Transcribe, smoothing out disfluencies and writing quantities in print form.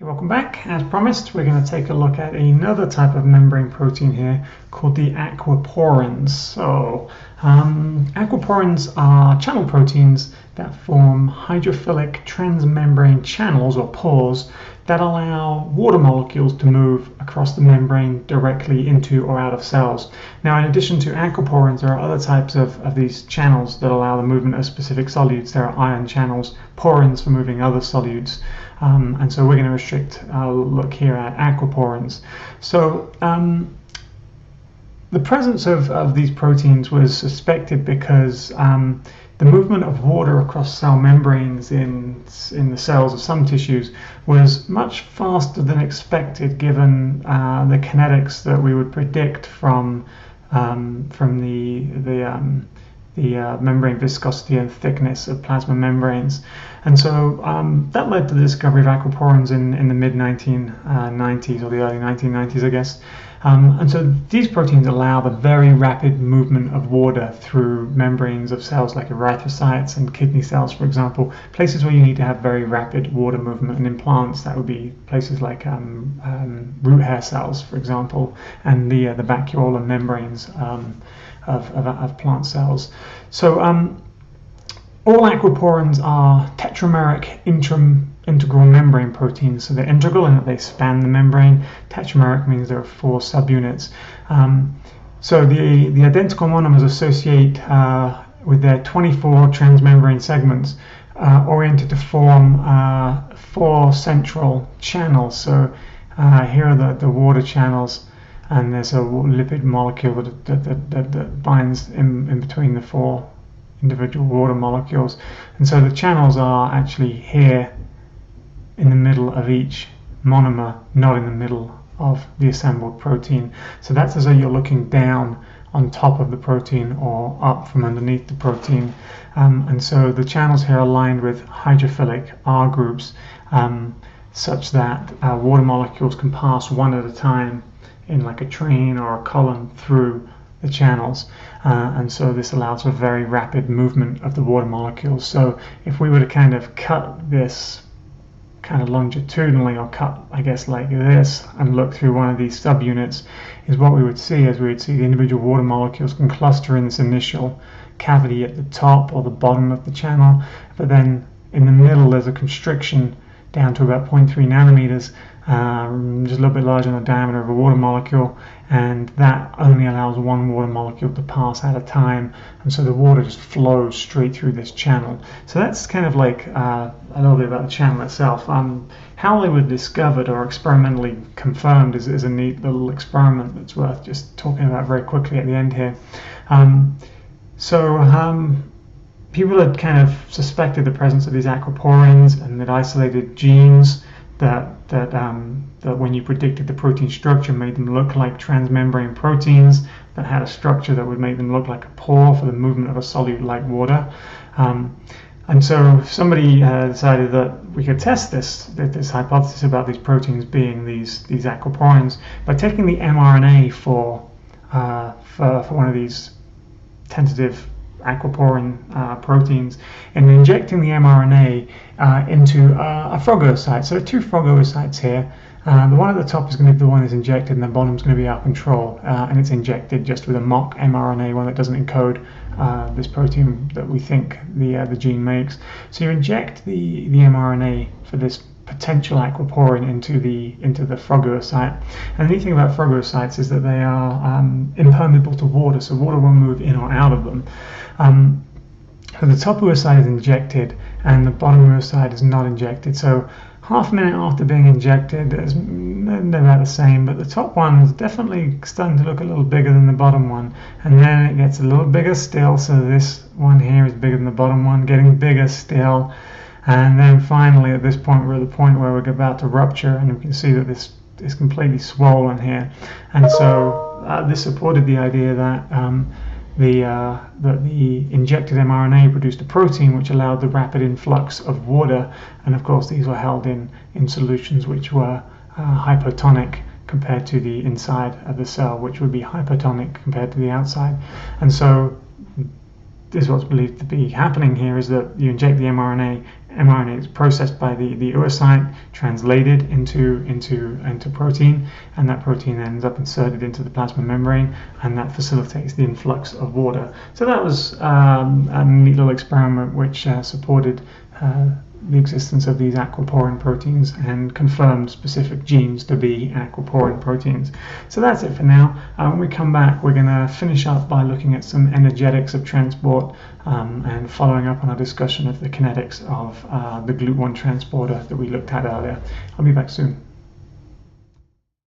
Okay, welcome back. As promised, we're going to take a look at another type of membrane protein here called the aquaporins. So, aquaporins are channel proteins that form hydrophilic transmembrane channels or pores that allow water molecules to move across the membrane directly into or out of cells. Now, in addition to aquaporins, there are other types of these channels that allow the movement of specific solutes. There are ion channels, porins for moving other solutes. And so we're going to restrict our look here at aquaporins. So the presence of these proteins was suspected because the movement of water across cell membranes in the cells of some tissues was much faster than expected, given the kinetics that we would predict from the membrane viscosity and thickness of plasma membranes. And so that led to the discovery of aquaporins in the mid-1990s or the early 1990s, I guess. And so these proteins allow the very rapid movement of water through membranes of cells like erythrocytes and kidney cells, for example, places where you need to have very rapid water movement. And in plants, that would be places like root hair cells, for example, and the vacuolar membranes of plant cells. So all aquaporins are tetrameric integral membrane proteins. So they're integral in that they span the membrane. Tetrameric means there are 4 subunits. So the identical monomers associate with their 24 transmembrane segments oriented to form 4 central channels. So here are the water channels, and there's a lipid molecule that binds in between the 4 individual water molecules. And so the channels are actually here in the middle of each monomer, not in the middle of the assembled protein. So that's as though you're looking down on top of the protein or up from underneath the protein. And so the channels here are lined with hydrophilic R groups, such that water molecules can pass one at a time in like a train or a column through the channels, and so this allows for very rapid movement of the water molecules. So if we were to kind of cut this kind of longitudinally, or cut, I guess, like this, and look through one of these subunits, is what we would see is we would see the individual water molecules can cluster in this initial cavity at the top or the bottom of the channel, but then in the middle there's a constriction down to about 0.3 nanometers, just a little bit larger than the diameter of a water molecule, and that only allows one water molecule to pass at a time, and so the water just flows straight through this channel. So that's kind of like a little bit about the channel itself. How they were discovered or experimentally confirmed is a neat little experiment that's worth just talking about very quickly at the end here. People had kind of suspected the presence of these aquaporins, and they'd isolated genes that when you predicted the protein structure made them look like transmembrane proteins that had a structure that would make them look like a pore for the movement of a solute like water. And so somebody decided that we could test this hypothesis about these proteins being these aquaporins by taking the mRNA for one of these tentative aquaporin proteins and injecting the mRNA into a frog oocyte. So there are 2 frog oocytes here. The one at the top is going to be the one that's injected, and the bottom is going to be our control, and it's injected just with a mock mRNA, one that doesn't encode this protein that we think the gene makes. So you inject the mRNA for this potential aquaporin into the frog oocyte. And the neat thing about frog oocytes is that they are impermeable to water, so water won't move in or out of them. So the top oocyte is injected and the bottom oocyte is not injected. So half a minute after being injected, they're about the same, but the top one is definitely starting to look a little bigger than the bottom one, and then it gets a little bigger still. So this one here is bigger than the bottom one, getting bigger still, and then finally at this point we're at the point where we're about to rupture, and we can see that this is completely swollen here. And so this supported the idea that the injected mRNA produced a protein which allowed the rapid influx of water, and of course these were held in solutions which were hypotonic compared to the inside of the cell, which would be hypertonic compared to the outside. And so this is what's believed to be happening here, is that you inject the mRNA mRNA is processed by the oocyte, translated into protein, and that protein ends up inserted into the plasma membrane, and that facilitates the influx of water. So that was a neat little experiment which supported the existence of these aquaporin proteins and confirmed specific genes to be aquaporin proteins. So that's it for now. When we come back, we're going to finish up by looking at some energetics of transport and following up on our discussion of the kinetics of the GLUT1 transporter that we looked at earlier. I'll be back soon.